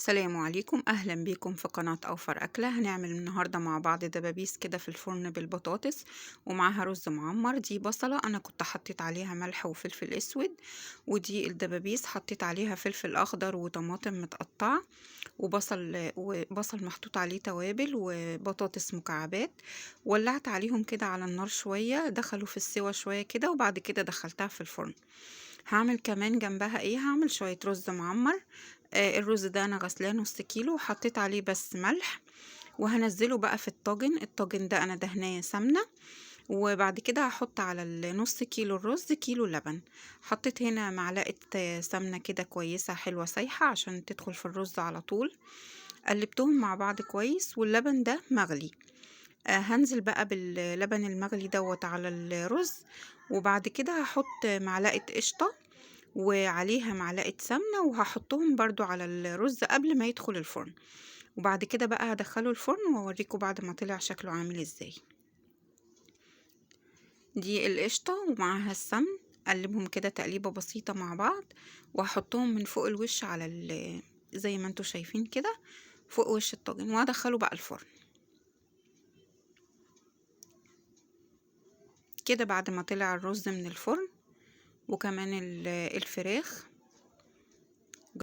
السلام عليكم، أهلا بيكم في قناة أوفر أكلة. هنعمل النهاردة مع بعض دبابيس كده في الفرن بالبطاطس ومعاها رز معمر. دي بصلة أنا كنت حطيت عليها ملح وفلفل أسود، ودي الدبابيس حطيت عليها فلفل أخضر وطماطم متقطعة وبصل محطوط عليه توابل وبطاطس مكعبات. ولعت عليهم كده على النار شوية، دخلوا في السوا شوية كده، وبعد كده دخلتها في الفرن. هعمل كمان جنبها ايه، هعمل شوية رز معمر. الرز ده انا غسلاه نص كيلو وحطيت عليه بس ملح، وهنزله بقى في الطاجن ده انا دهناه سمنة. وبعد كده هحط على النص كيلو الرز كيلو لبن. حطيت هنا معلقة سمنة كده كويسة حلوة سايحة عشان تدخل في الرز على طول. قلبتهم مع بعض كويس واللبن ده مغلي. هنزل بقى باللبن المغلي دوت على الرز، وبعد كده هحط معلقة قشطة وعليها معلقة سمنة، وهحطهم برضو على الرز قبل ما يدخل الفرن. وبعد كده بقى هدخله الفرن واوريكم بعد ما طلع شكله عامل ازاي. دي القشطة ومعاها السمن، قلبهم كده تقليبة بسيطة مع بعض، وهحطهم من فوق الوش على زي ما انتوا شايفين كده فوق وش الطاجن، وهدخله بقى الفرن كده. بعد ما طلع الرز من الفرن وكمان الفراخ،